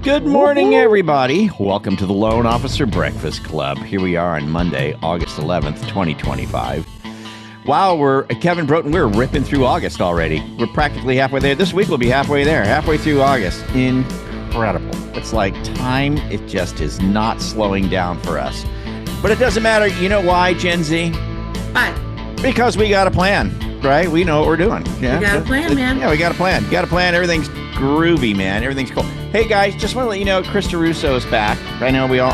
Good morning, everybody. Welcome to the Loan Officer Breakfast Club. Here we are on Monday, August 11th, 2025. Wow, Kevin Broughton, we're ripping through August already. We're practically halfway there. This week we'll be halfway there, halfway through August. Incredible. It's like time, it just is not slowing down for us. But it doesn't matter. You know why, Gen Z? Why? Because we got a plan, right? We know what we're doing. Yeah? We got a plan, man. Yeah, we got a plan. Got a plan. Everything's groovy, man. Everything's cool. Hey, guys, just want to let you know, Krista Russo is back. I know we all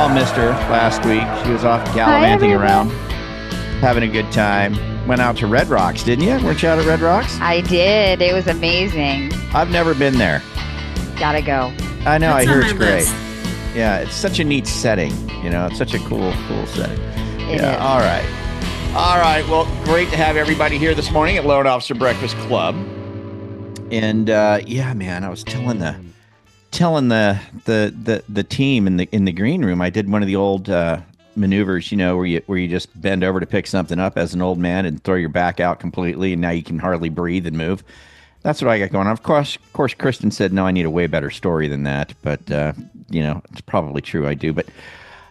missed her last week. She was off gallivanting around, having a good time. Went out to Red Rocks, didn't you? Weren't you out at Red Rocks? I did. It was amazing. I've never been there. Gotta go. I know. That's I hear on it's my great. list. Yeah, it's such a neat setting. You know, it's such a cool setting. It Yeah. is. All right. All right. Well, great to have everybody here this morning at Loan Officer Breakfast Club. And yeah, man, I was telling the team in the green room. I did one of the old maneuvers, you know, where you just bend over to pick something up as an old man and throw your back out completely, and now you can hardly breathe and move. That's what I got going on. Of course, Kristen said, no, I need a way better story than that. But you know, it's probably true. I do. But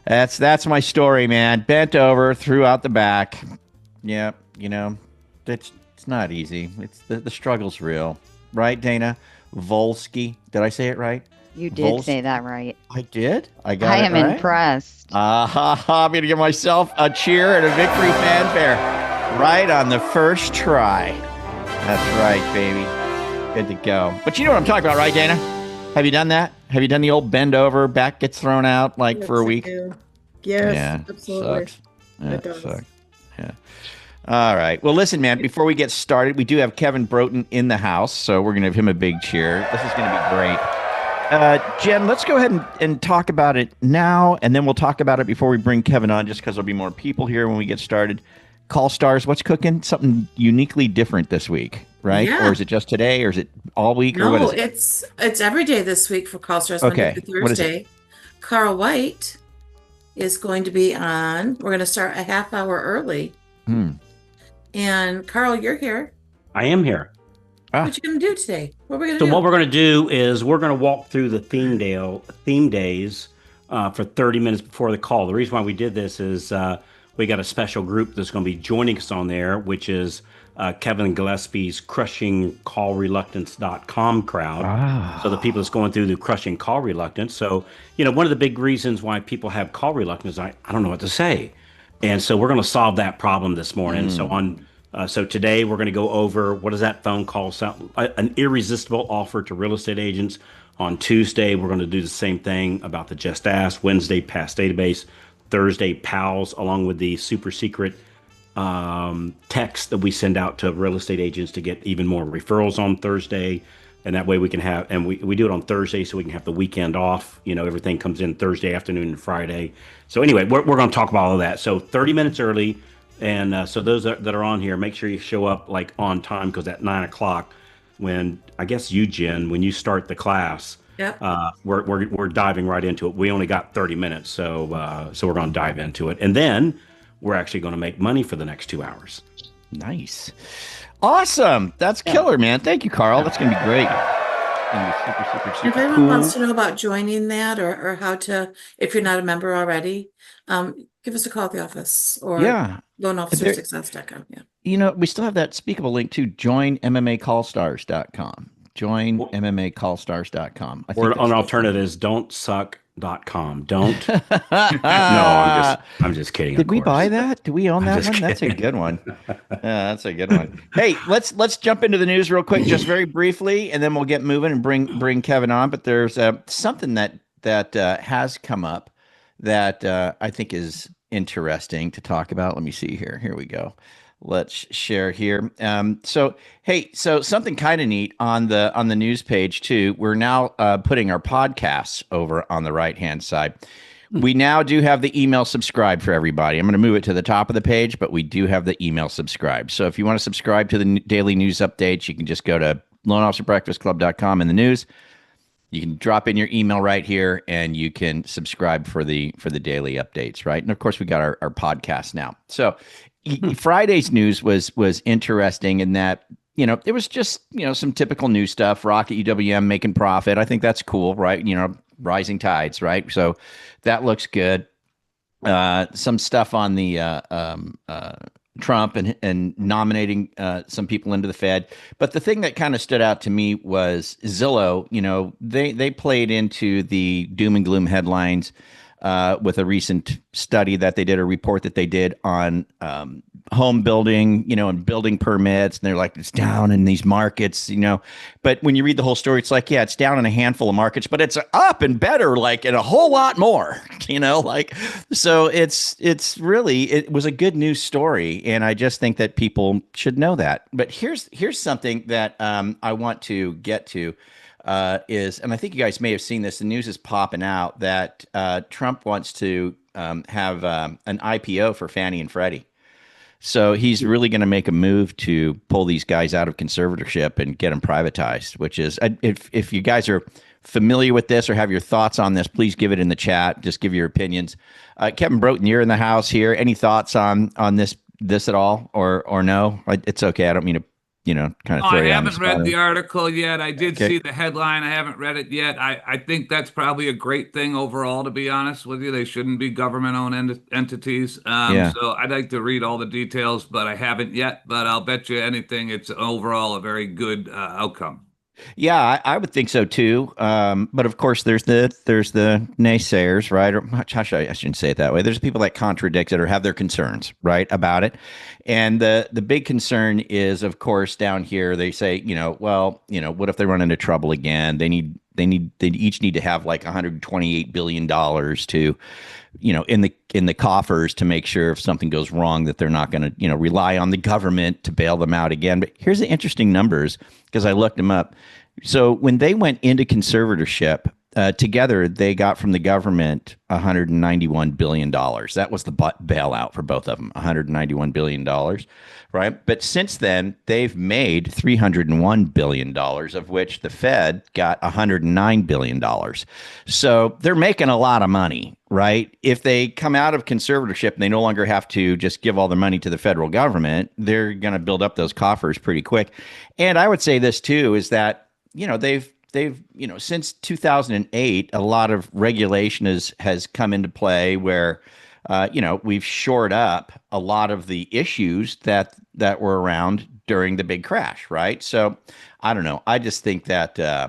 that's my story, man. Bent over, threw out the back. Yeah, you know, it's not easy. It's the struggle's real, right, Dana? Volsky. Did I say it right? You did say that right. I did? I got I it am right? impressed. I'm going to give myself a cheer and a victory fanfare right on the first try. That's right, baby. Good to go. But you know what I'm talking about, right, Dana? Have you done that? Have you done the old bend over, back gets thrown out like for a week? I do. Yes, Yeah, absolutely. sucks. Yeah, It does. sucks. Yeah. All right. Well, listen, man, before we get started, we do have Kevin Broughton in the house, so we're going to give him a big cheer. This is going to be great. Jen, let's go ahead and talk about it now, and then we'll talk about it before we bring Kevin on, just because there'll be more people here when we get started. Call Stars, what's cooking? Something uniquely different this week, right? Yeah. Or is it just today, or is it all week, or what No, is it? it's every day this week for Call Stars, Okay. Monday through What is it? Thursday. Carl White is going to be on. We're going to start a half hour early. And Carl, you're here. I am here. What you going to do today? What are we going to So do? what we're going to do is we're going to walk through the theme days for 30 minutes before the call. The reason why we did this is we got a special group that's going to be joining us on there, which is Kevin Gillespie's crushingcallreluctance.com crowd. So the people that's going through the crushing call reluctance. So, you know, one of the big reasons why people have call reluctance is I don't know what to say. And so we're going to solve that problem this morning. So today we're going to go over, what does that phone call sound? An irresistible offer to real estate agents. On Tuesday, we're going to do the same thing about the Just Ask. Wednesday, Past Database. Thursday, PALS, along with the super secret text that we send out to real estate agents to get even more referrals on Thursday. And that way we can have, and we do it on Thursday so we can have the weekend off. You know, everything comes in Thursday afternoon and Friday. So anyway, we're going to talk about all of that. So 30 minutes early. And so those that are on here, make sure you show up like on time, because at 9 o'clock, when I guess you, Jen, when you start the class, Yep. we're diving right into it. We only got 30 minutes, so we're going to dive into it, and then we're actually going to make money for the next 2 hours. Nice. Awesome. That's killer, man. Thank you, Carl. That's going to be great. It's going to be super, super, If super anyone cool. wants to know about joining that or how to, if you're not a member already, give us a call at the office or Yeah. loanofficersuccess.com. Yeah. You know, we still have that speakable link to joinmmacallstars.com. Joinmmacallstars.com. I think Or that's an the- alternative is don'tsuck.com. Don't. No, I'm just kidding. Did of we course. buy that? Do we own I'm that just one? That's a kidding. good one. Yeah, that's a good one. Hey, let's jump into the news real quick, just very briefly, and then we'll get moving and bring Kevin on. But there's something that has come up that I think is interesting to talk about. Let me see here. Here we go. Let's share here. So something kind of neat on the news page too. We're now putting our podcasts over on the right hand side. We now do have the email subscribe for everybody. I'm going to move it to the top of the page, but we do have the email subscribe. So if you want to subscribe to the daily news updates, you can just go to loanofficerbreakfastclub.com in the news. You can drop in your email right here, and you can subscribe for the daily updates, right? And of course, we got our podcast now. So Friday's news was interesting in that it was just, some typical news stuff. Rocket UWM making profit. I think that's cool, right? Rising tides, right? So that looks good. Some stuff on the Trump and nominating some people into the Fed. But the thing that kind of stood out to me was Zillow. They played into the doom and gloom headlines with a recent study that they did, a report that they did on home building, and building permits. And they're like, it's down in these markets, But when you read the whole story, it's like, yeah, it's down in a handful of markets, but it's up and better, like in a whole lot more, So it was a good news story, and I just think that people should know that. But here's something that I want to get to. And I think you guys may have seen this. The news is popping out that Trump wants to have an IPO for Fannie and Freddie. So he's really going to make a move to pull these guys out of conservatorship and get them privatized, which is, if you guys are familiar with this or have your thoughts on this, please give it in the chat. Just give your opinions. Kevin Broughton, you're in the house here. Any thoughts on this at all, or no? It's okay. I don't mean to kind of throw you on the I haven't read spot. the article yet. I did see the headline. I haven't read it yet. I think that's probably a great thing overall, to be honest with you. They shouldn't be government-owned entities. Yeah. So I'd like to read all the details, but I haven't yet. But I'll bet you anything it's overall a very good outcome. Yeah, I would think so too. But of course, there's the naysayers, right? Or I shouldn't say it that way. There's people that contradict it or have their concerns, right, about it. And the big concern is, of course, down here they say, what if they run into trouble again? They each need to have like $128 billion to, in the coffers to make sure if something goes wrong that they're not going to, rely on the government to bail them out again. But here's the interesting numbers, because I looked them up. So when they went into conservatorship, together they got from the government $191 billion. That was the bailout for both of them, $191 billion, right? But since then, they've made $301 billion, of which the Fed got $109 billion. So they're making a lot of money, right? If they come out of conservatorship and they no longer have to just give all their money to the federal government, they're going to build up those coffers pretty quick. And I would say this too, is that, they've since 2008, a lot of regulation has come into play where we've shored up a lot of the issues that were around during the big crash, right? So I don't know. I just think that that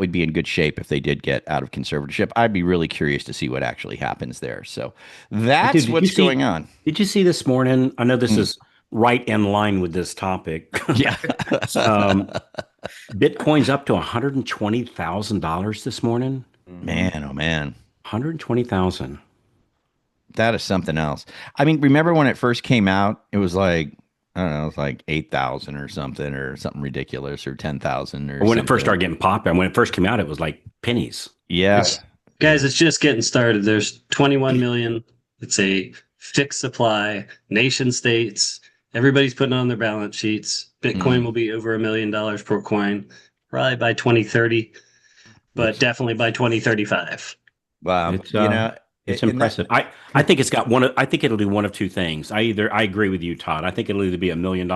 would be in good shape if they did get out of conservatorship. I'd be really curious to see what actually happens there. So that's what's going on. Did you see this morning? I know this is right in line with this topic. Yeah. Bitcoin's up to $120,000 this morning. Man, oh man. 120,000. That is something else. I mean, remember when it first came out, it was like, I don't know, it was like 8,000 or something ridiculous, or 10,000 or when something. It first started getting popular. When it first came out, it was like pennies. Yeah. Guys, it's just getting started. There's 21 million. It's a fixed supply, nation states. Everybody's putting on their balance sheets. Bitcoin will be over $1 million per coin, probably by 2030, but definitely by 2035. Wow. It's impressive. I think it's got I think it'll do one of two things. I agree with you, Todd. I think it'll either be $1 million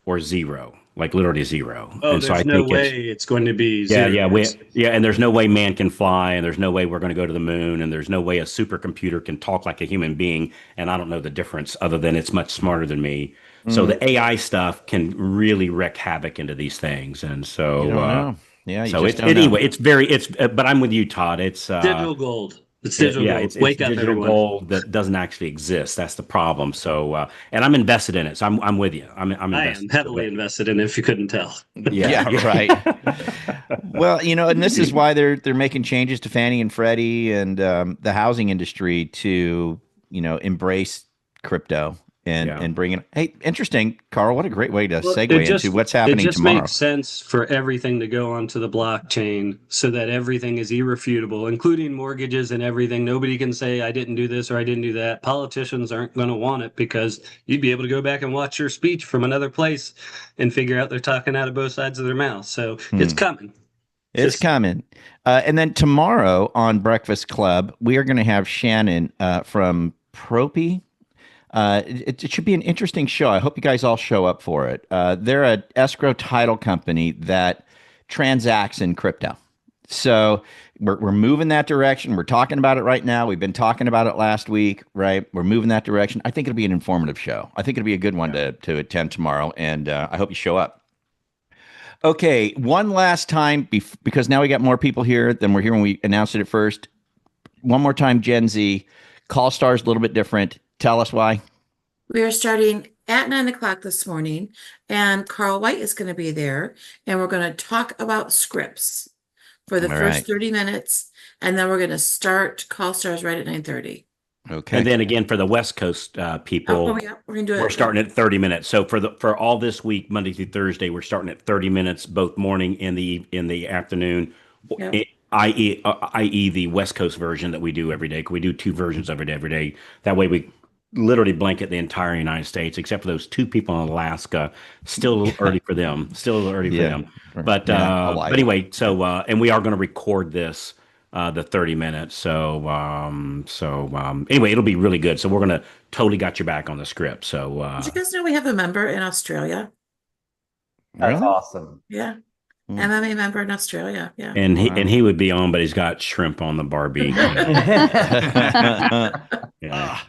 or zero, like literally zero. Oh, and there's no way it's going to be zero. And there's no way man can fly, and there's no way we're going to go to the moon, and there's no way a supercomputer can talk like a human being, and I don't know the difference other than it's much smarter than me. So the AI stuff can really wreak havoc into these things, and so you don't know. Yeah. So but I'm with you, Todd. It's digital gold. It's digital gold. It's Wake up, digital everyone. gold that doesn't actually exist. That's the problem. So, and I'm invested in it. So I'm with you. I'm invested. I am heavily invested in it, if you couldn't tell. Yeah, right. Well, and this is why they're making changes to Fannie and Freddie and the housing industry to embrace crypto and bring it. Hey, interesting, Carl. What a great way to segue into what's happening tomorrow. It just tomorrow. makes sense for everything to go onto the blockchain so that everything is irrefutable, including mortgages and everything. Nobody can say, I didn't do this or I didn't do that. Politicians aren't going to want it because you'd be able to go back and watch your speech from another place and figure out they're talking out of both sides of their mouth. So it's coming. It's coming. And then tomorrow on Breakfast Club, we are going to have Shannon from Propi. It should be an interesting show. I hope you guys all show up for it. They're a escrow title company that transacts in crypto. So we're moving that direction. We're talking about it right now. We've been talking about it last week, right? We're moving that direction. I think it'll be an informative show. I think it'll be a good one to attend tomorrow, and I hope you show up. Okay, one last time, because now we got more people here than were here when we announced it at first. One more time, Gen Z. Call Star's a little bit different. Tell us why. We are starting at 9 o'clock this morning, and Carl White is going to be there, and we're going to talk about scripts for the first 30 minutes, and then we're going to start Call Stars right at 9:30. Okay. And then again, for the West Coast people, yeah, we're going to do it. We're starting at 30 minutes. So for all this week, Monday through Thursday, we're starting at 30 minutes, both morning and the afternoon, Yep. i.e. the West Coast version that we do every day. We do 2 versions of it every day. That way we literally blanket the entire United States, except for those 2 people in Alaska. Still a little early for them. But anyway, so and we are going to record this the 30 minutes. So anyway, it'll be really good. So we're going to totally got your back on the script. So Did you guys know we have a member in Australia? That's awesome. Yeah. MMA member in Australia. Yeah. and he would be on, but he's got shrimp on the Barbie. Yeah.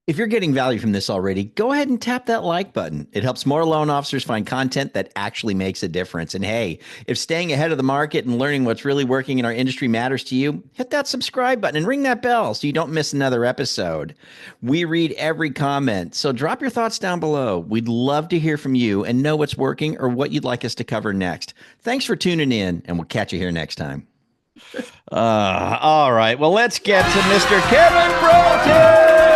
If you're getting value from this already, go ahead and tap that like button. It helps more loan officers find content that actually makes a difference. And hey, if staying ahead of the market and learning what's really working in our industry matters to you, hit that subscribe button and ring that bell so you don't miss another episode. We read every comment, so drop your thoughts down below. We'd love to hear from you and know what's working or what you'd like us to cover next. Thanks for tuning in, and we'll catch you here next time. All right, well, let's get to Mr. Kevin Broughton.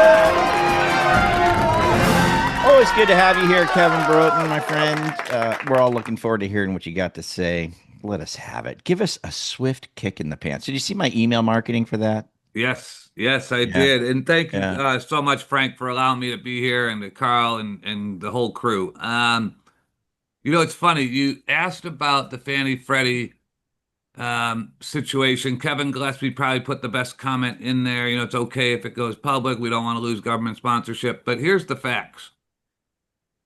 Always good to have you here, Kevin Broughton, my friend. We're all looking forward to hearing what you got to say. Let us have it. Give us a swift kick in the pants. Did you see my email marketing for that? Yes, I did. And thank you so much, Frank, for allowing me to be here, and to Carl and the whole crew. It's funny. You asked about the Fannie Freddie situation. Kevin Gillespie probably put the best comment in there. It's okay if it goes public. We don't want to lose government sponsorship. But here's the facts.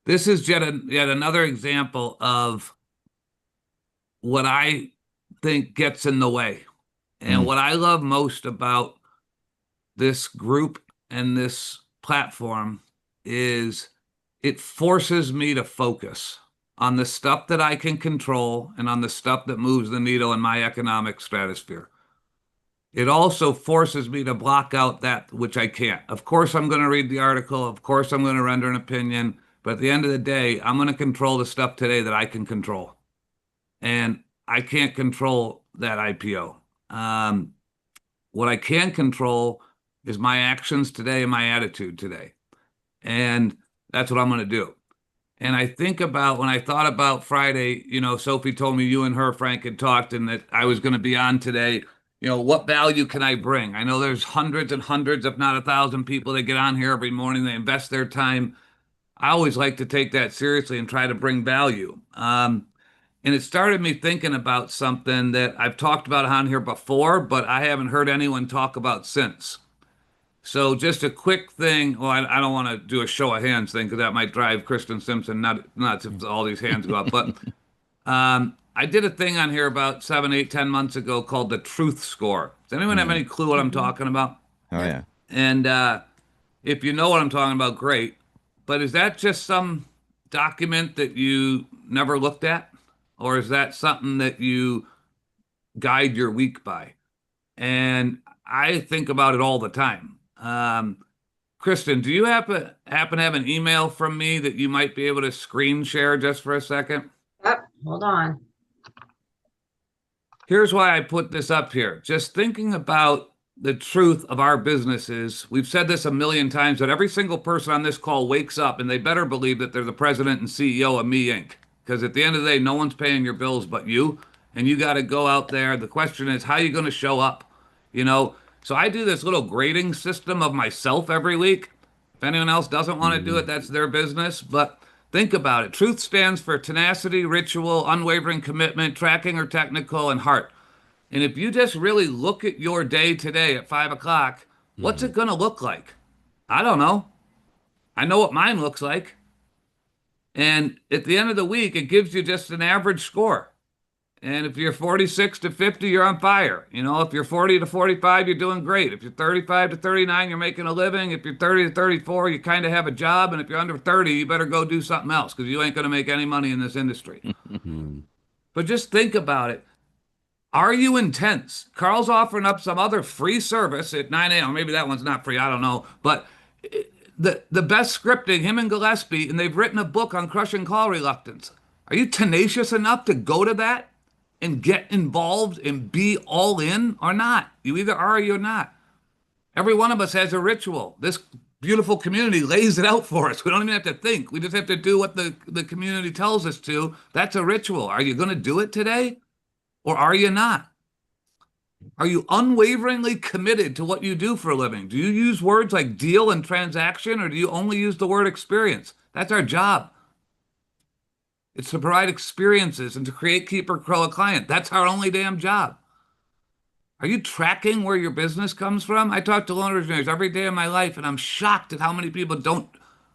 This is yet another example of what I think gets in the way. And what I love most about this group and this platform is it forces me to focus on the stuff that I can control and on the stuff that moves the needle in my economic stratosphere. It also forces me to block out that which I can't. Of course, I'm going to read the article. Of course, I'm going to render an opinion. But at the end of the day, I'm going to control the stuff today that I can control. And I can't control that IPO. What I can control is my actions today and my attitude today. And that's what I'm going to do. And I think about when I thought about Friday, Sophie told me you and her, Frank, had talked and that I was going to be on today. What value can I bring? I know there's hundreds and hundreds, if not 1,000 people that get on here every morning. They invest their time. I always like to take that seriously and try to bring value. And it started me thinking about something that I've talked about on here before, but I haven't heard anyone talk about since. So just a quick thing. Well, I don't want to do a show of hands thing because that might drive Kristen Simpson nuts if all these hands go up. But I did a thing on here about 7, 8, 10 months ago called the Truth Score. Does anyone have any clue what I'm talking about? Oh, yeah. And if you know what I'm talking about, great. But is that just some document that you never looked at? Or is that something that you guide your week by? And I think about it all the time. Kristen, do you happen to have an email from me that you might be able to screen share just for a second? Yep, hold on. Here's why I put this up here. Just thinking about the truth of our businesses. We've said this a million times, but every single person on this call wakes up and they better believe that they're the president and CEO of Me Inc. Because at the end of the day, no one's paying your bills but you. And you got to go out there. The question is, how are you going to show up? So I do this little grading system of myself every week. If anyone else doesn't want to do it, that's their business. But think about it. Truth stands for tenacity, ritual, unwavering commitment, tracking or technical, and heart. And if you just really look at your day today at 5 o'clock, what's it going to look like? I don't know. I know what mine looks like. And at the end of the week, it gives you just an average score. And if you're 46 to 50, you're on fire. You know, if you're 40 to 45, you're doing great. If you're 35 to 39, you're making a living. If you're 30 to 34, you kind of have a job. And if you're under 30, you better go do something else because you ain't going to make any money in this industry. But just think about it. Are you intense? Carl's offering up some other free service at 9 a.m. Maybe that one's not free. I don't know. But the best scripting, him and Gillespie, and they've written a book on crushing call reluctance. Are you tenacious enough to go to that and get involved and be all in or not? You either are or you're not. Every one of us has a ritual. This beautiful community lays it out for us. We don't even have to think. We just have to do what the community tells us to. That's a ritual. Are you going to do it today or are you not? Are you unwaveringly committed to what you do for a living? Do you use words like deal and transaction or do you only use the word experience? That's our job. It's to provide experiences and to create, keep, or grow a client. That's our only damn job. Are you tracking where your business comes from? I talk to loan originators every day of my life, and I'm shocked at how many people don't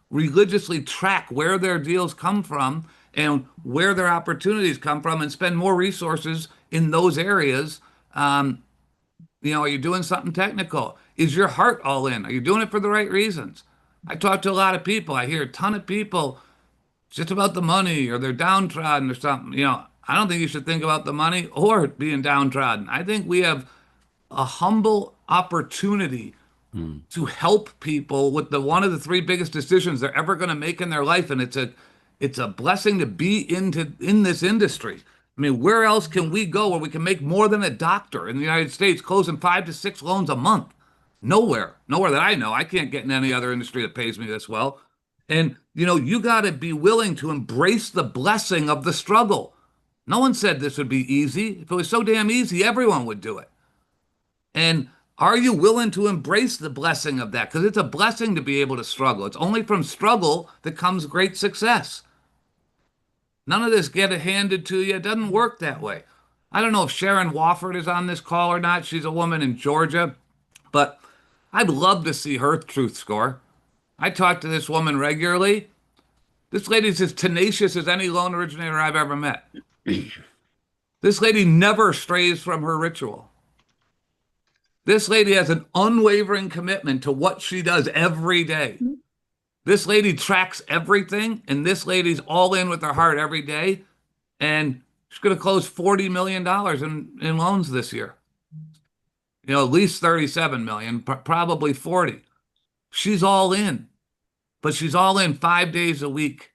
religiously track where their deals come from and where their opportunities come from and spend more resources in those areas. You know, are you doing something technical? Is your heart all in? Are you doing it for the right reasons? I talk to a lot of people. I hear a ton of people just about the money or they're downtrodden or something. You know, I don't think you should think about the money or being downtrodden. I think we have a humble opportunity to help people with one of the three biggest decisions they're ever going to make in their life, and it's a blessing to be in this industry. I mean, where else can we go where we can make more than a doctor in the United States closing 5 to 6 loans a month? Nowhere that I know. I can't get in any other industry that pays me this well. And you know, you got to be willing to embrace the blessing of the struggle. No one said this would be easy. If it was so damn easy, everyone would do it. And are you willing to embrace the blessing of that? Because it's a blessing to be able to struggle. It's only from struggle that comes great success. None of this get it handed to you. It doesn't work that way. I don't know if Sharon Wofford is on this call or not. She's a woman in Georgia, but I'd love to see her truth score. I talk to this woman regularly. This lady's as tenacious as any loan originator I've ever met. This lady never strays from her ritual. This lady has an unwavering commitment to what she does every day. This lady tracks everything, and this lady's all in with her heart every day. And she's going to close $40 million in loans this year. You know, at least 37 million, probably 40. She's all in, but she's all in 5 days a week.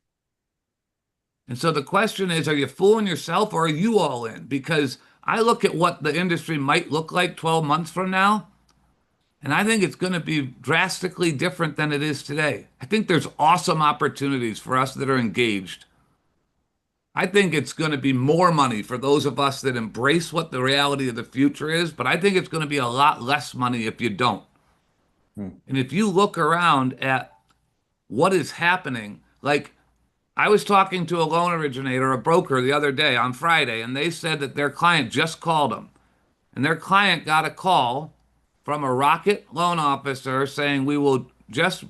And so the question is, are you fooling yourself or are you all in? Because I look at what the industry might look like 12 months from now, and I think it's going to be drastically different than it is today. I think there's awesome opportunities for us that are engaged. I think it's going to be more money for those of us that embrace what the reality of the future is, but I think it's going to be a lot less money if you don't. And if you look around at what is happening, like I was talking to a loan originator, a broker the other day on Friday, and they said that their client just called them. And their client got a call from a Rocket loan officer saying, we will just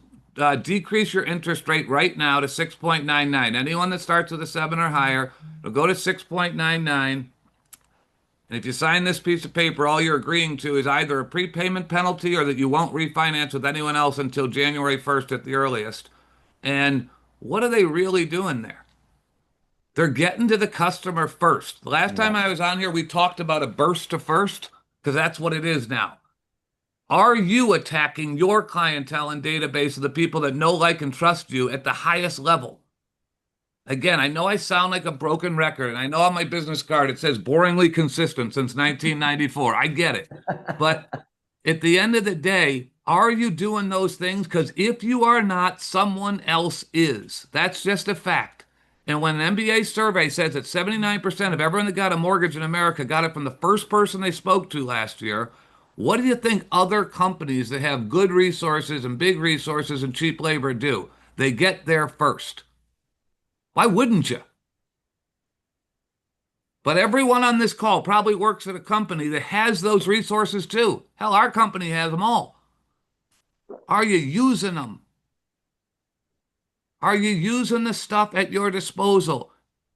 decrease your interest rate right now to 6.99. Anyone that starts with a 7 or higher, it'll go to 6.99. And if you sign this piece of paper, all you're agreeing to is either a prepayment penalty or that you won't refinance with anyone else until January 1st at the earliest. And what are they really doing there? They're getting to the customer first. The last time I was on here, we talked about a burst to first, because that's what it is now. Are you attacking your clientele and database of the people that know, like, and trust you at the highest level? Again, I know I sound like a broken record, and I know on my business card it says boringly consistent since 1994. I get it. But at the end of the day, are you doing those things? Because if you are not, someone else is. That's just a fact. And when an MBA survey says that 79% of everyone that got a mortgage in America got it from the first person they spoke to last year, what do you think other companies that have good resources and big resources and cheap labor do? They get there first. Why wouldn't you? But everyone on this call probably works at a company that has those resources too. Hell, our company has them all. Are you using them? Are you using the stuff at your disposal?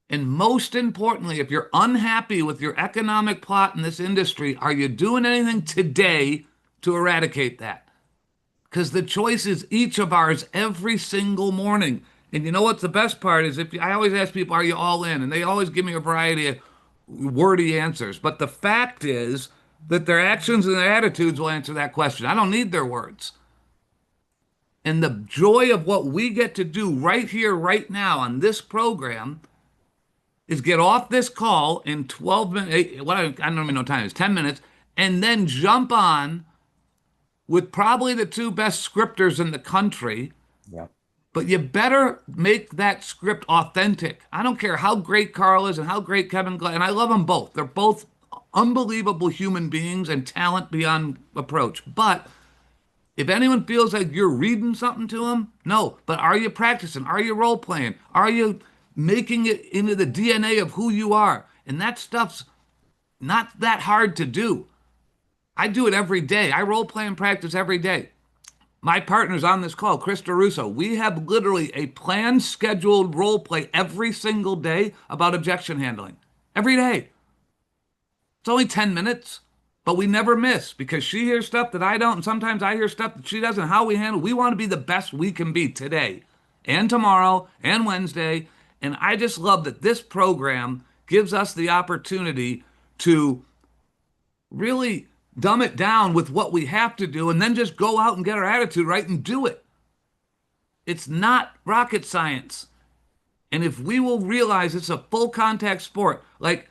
And most importantly, if you're unhappy with your economic plot in this industry, are you doing anything today to eradicate that? Because the choice is each of ours every single morning. And you know what's the best part is I always ask people, are you all in? And they always give me a variety of wordy answers. But the fact is that their actions and their attitudes will answer that question. I don't need their words. And the joy of what we get to do right here, right now on this program is get off this call in 12 minutes, I don't even know time, it's 10 minutes, and then jump on with probably the two best scripters in the country. Yeah. But you better make that script authentic. I don't care how great Carl is and how great Kevin Glenn, and I love them both. They're both unbelievable human beings and talent beyond approach. But if anyone feels like you're reading something to them, no. But are you practicing? Are you role playing? Are you making it into the DNA of who you are? And that stuff's not that hard to do. I do it every day. I role play and practice every day. My partner's on this call, Krista Russo. We have literally a planned, scheduled role play every single day about objection handling. Every day. It's only 10 minutes, but we never miss because she hears stuff that I don't, and sometimes I hear stuff that she doesn't. How we handle, we want to be the best we can be today and tomorrow and Wednesday. And I just love that this program gives us the opportunity to really dumb it down with what we have to do and then just go out and get our attitude right and do it. It's not rocket science. And if we will realize it's a full contact sport, like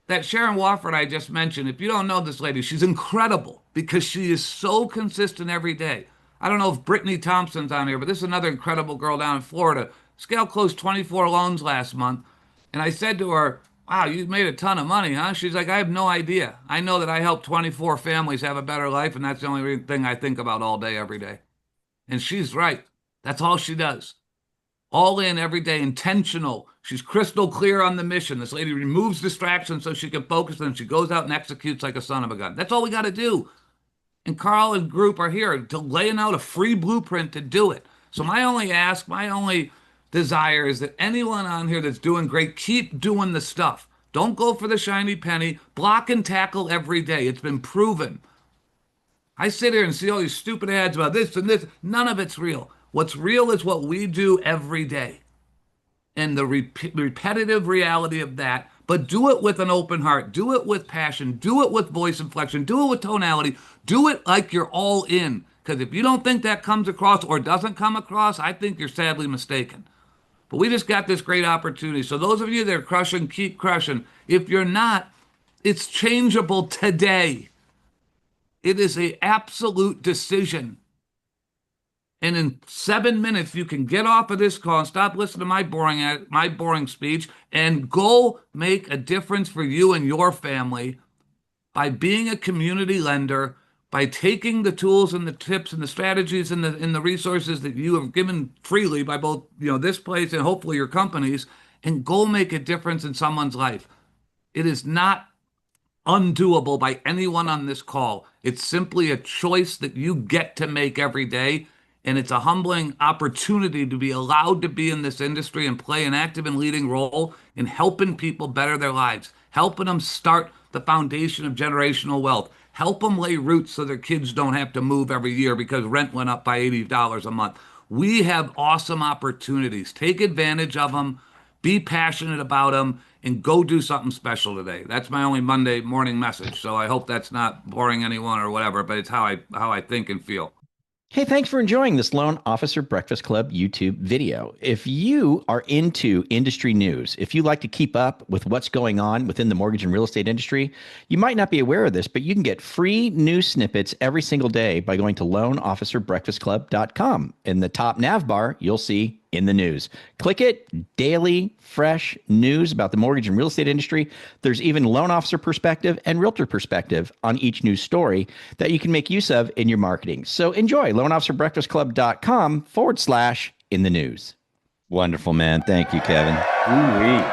that Sharon Wofford I just mentioned, if you don't know this lady, she's incredible because she is so consistent every day. I don't know if Brittany Thompson's on here, but this is another incredible girl down in Florida. Scale closed 24 loans last month. And I said to her, wow, you made a ton of money, huh? She's like, I have no idea. I know that I helped 24 families have a better life, and that's the only thing I think about all day, every day. And she's right. That's all she does. All in every day, intentional. She's crystal clear on the mission. This lady removes distractions so she can focus, and she goes out and executes like a son of a gun. That's all we got to do. And Carl and group are here to laying out a free blueprint to do it. So my only ask, my only desire is that anyone on here that's doing great, keep doing the stuff. Don't go for the shiny penny. Block and tackle every day. It's been proven. I sit here and see all these stupid ads about this and this. None of it's real. What's real is what we do every day. And the repetitive reality of that. But do it with an open heart. Do it with passion. Do it with voice inflection. Do it with tonality. Do it like you're all in. Because if you don't think that comes across or doesn't come across, I think you're sadly mistaken. But we just got this great opportunity. So those of you that are crushing, keep crushing. If you're not, it's changeable today. It is an absolute decision. And in 7 minutes, you can get off of this call and stop listening to my boring speech and go make a difference for you and your family by being a community lender, by taking the tools and the tips and the strategies and the resources that you have given freely by both this place and hopefully your companies, and go make a difference in someone's life. It is not undoable by anyone on this call. It's simply a choice that you get to make every day, and it's a humbling opportunity to be allowed to be in this industry and play an active and leading role in helping people better their lives, helping them start the foundation of generational wealth. Help them lay roots so their kids don't have to move every year because rent went up by $80 a month. We have awesome opportunities. Take advantage of them, be passionate about them, and go do something special today. That's my only Monday morning message. So I hope that's not boring anyone or whatever, but it's how I think and feel. Hey, thanks for enjoying this Loan Officer Breakfast Club YouTube video. If you are into industry news, if you like to keep up with what's going on within the mortgage and real estate industry, you might not be aware of this, but you can get free news snippets every single day by going to loanofficerbreakfastclub.com. In the top nav bar, you'll see in the news. Click it, daily, fresh news about the mortgage and real estate industry. There's even loan officer perspective and realtor perspective on each news story that you can make use of in your marketing. So enjoy loanofficerbreakfastclub.com/in the news. Wonderful, man. Thank you, Kevin. Ooh-wee.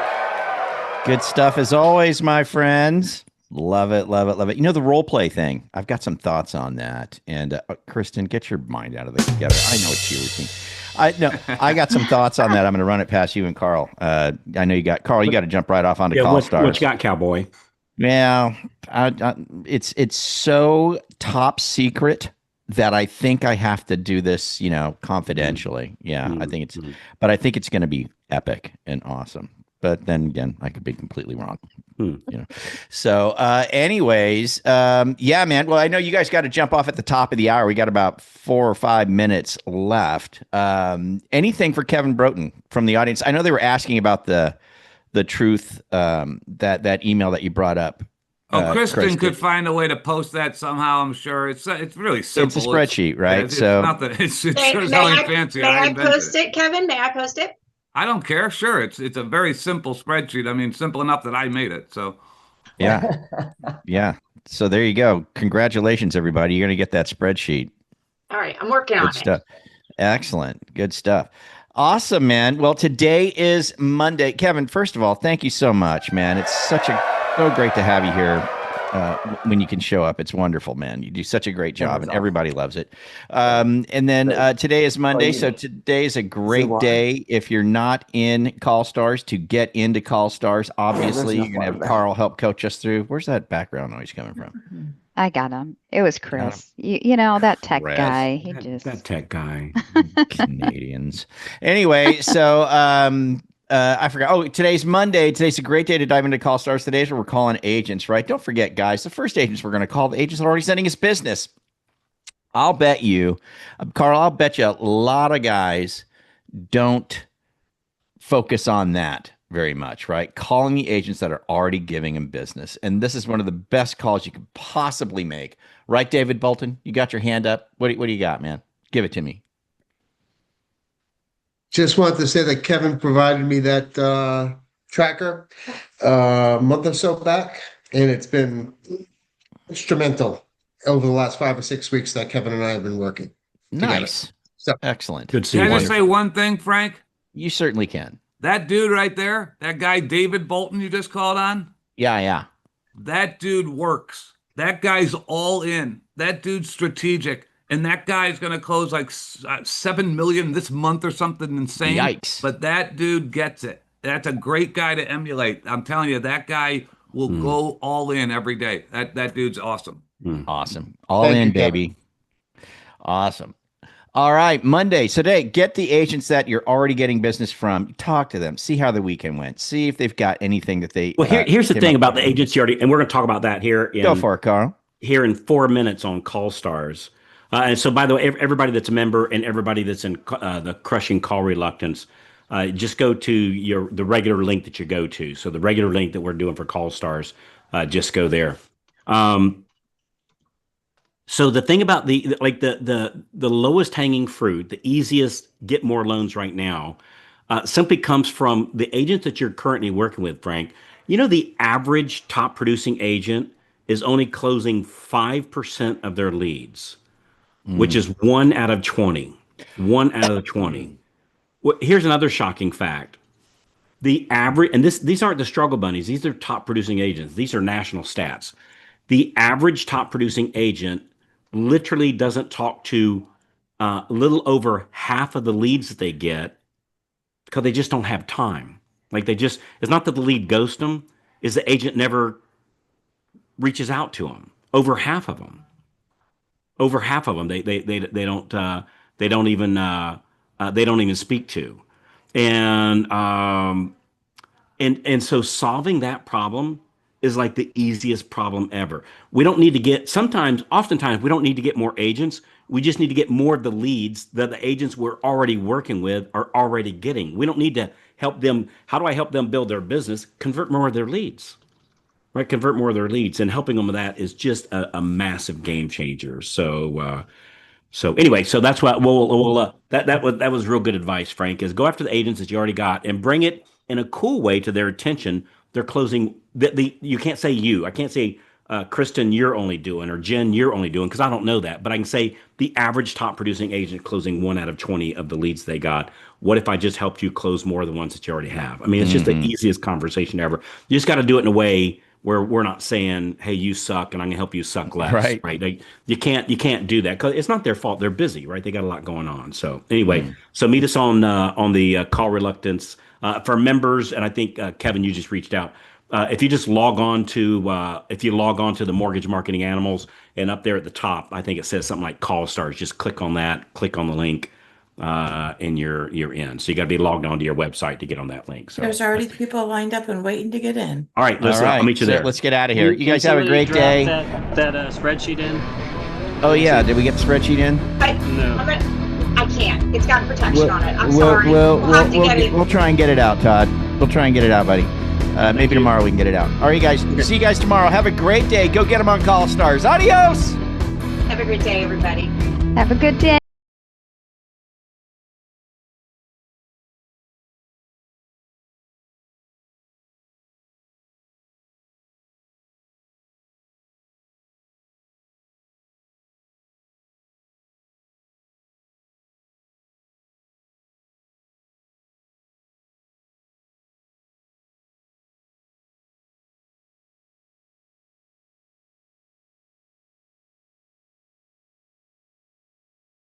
Good stuff as always, my friends. Love it, love it, love it. You know, the role play thing, I've got some thoughts on that. And Kristen, get your mind out of the gutter. I know it's you. I got some thoughts on that. I'm going to run it past you and Carl. I know you got Carl. You got to jump right off onto Call Stars. What you got, Cowboy? Yeah, it's so top secret that I think I have to do this, confidentially. Yeah, I think but I think it's going to be epic and awesome. But then again, I could be completely wrong. So, anyways, yeah, man. Well, I know you guys got to jump off at the top of the hour. We got about 4 or 5 minutes left. Anything for Kevin Broughton from the audience? I know they were asking about the truth, that email that you brought up. Kristen could find a way to post that somehow. I'm sure it's really simple. It's a spreadsheet, right? It's nothing. It's fancy. May I post it, Kevin? May I post it? I don't care. Sure, it's a very simple spreadsheet. I mean, simple enough that I made it. So, yeah. So there you go. Congratulations, everybody. You're going to get that spreadsheet. All right, I'm working on it. Excellent. Good stuff. Awesome, man. Well, today is Monday. Kevin, first of all, thank you so much, man. It's so great to have you here when you can show up. It's wonderful, man. You do such a great job, and everybody loves it. And then today is Monday, so today is a great day if you're not in Call Stars to get into Call Stars. Obviously, you're going to have Carl help coach us through. Where's that background noise coming from? I got him. It was Chris. That tech guy. That tech guy. Canadians. Anyway, so I forgot. Oh, today's Monday. Today's a great day to dive into Call Stars. Today's where we're calling agents, right? Don't forget, guys, the first agents we're going to call, the agents that are already sending us business. I'll bet you, Carl, a lot of guys don't focus on that very much, right? Calling the agents that are already giving them business. And this is one of the best calls you could possibly make. Right, David Bolton? You got your hand up? What do you got, man? Give it to me. Just wanted to say that Kevin provided me that tracker a month or so back, and it's been instrumental over the last 5 or 6 weeks that Kevin and I have been working. Nice. So, excellent. Good to see you. Can I just say one thing, Frank? You certainly can. That dude right there, that guy David Bolton you just called on? Yeah. That dude works. That guy's all in. That dude's strategic. And that guy's going to close like 7 million this month or something insane. Yikes. But that dude gets it. That's a great guy to emulate. I'm telling you, that guy will go all in every day. That dude's awesome. Awesome. All in, baby. Awesome. All right, Monday. So today, get the agents that you're already getting business from. Talk to them. See how the weekend went. See if they've got anything that they. Well, here's the thing about the agents you already, and we're going to talk about that here. Go for it, Carl. Here in 4 minutes on Call Stars. And so, by the way, everybody that's a member and everybody that's in the Crushing Call Reluctance, just go to the regular link that you go to. So the regular link that we're doing for Call Stars, just go there. So the thing about the lowest hanging fruit, the easiest get more loans right now, simply comes from the agents that you're currently working with, Frank. The average top producing agent is only closing 5% of their leads, which is 1 out of 20. 1 out of 20. Well, here's another shocking fact. The average, and these aren't the struggle bunnies, these are top producing agents. These are national stats. The average top producing agent literally doesn't talk to a little over half of the leads that they get because they just don't have time. It's not that the lead ghosts them, is the agent never reaches out to them. Over half of them, they don't even speak to, and so solving that problem is like the easiest problem ever. Oftentimes we don't need to get more agents. We just need to get more of the leads that the agents we're already working with are already getting. We don't need to help them. How do I help them build their business? Convert more of their leads, right? Convert more of their leads, and helping them with that is just a massive game changer. So anyway, so that's what that was real good advice, Frank, is go after the agents that you already got and bring it in a cool way to their attention. They're closing you can't say I can't say Kristen, you're only doing, or Jen, you're only doing, because I don't know that, but I can say the average top producing agent closing 1 out of 20 of the leads they got. What if I just helped you close more of the ones that you already have? I mean, it's just the easiest conversation ever. You just got to do it in a way where we're not saying, "Hey, you suck," and I'm gonna help you suck less. Right. Like, you can't do that because it's not their fault. They're busy, right? They got a lot going on. So anyway, so meet us on the call reluctance for members, and I think Kevin, you just reached out. If you just log on to the Mortgage Marketing Animals, and up there at the top, I think it says something like Call Stars. Just click on that, click on the link, and you're in. So you got to be logged on to your website to get on that link. So There's already people lined up and waiting to get in. all right, I'll meet you so there. let's get out of here. You Can guys have a somebody great drop day. That spreadsheet in. Oh yeah, did we get the spreadsheet in? No. I can't. It's got protection on it. I'm sorry. We'll have to get it. we'll try and get it out, Todd. We'll try and get it out, buddy. Maybe tomorrow we can get it out. All right, guys. See you guys tomorrow. Have a great day. Go get them on Call Stars. Adios. Have a great day, everybody. Have a good day.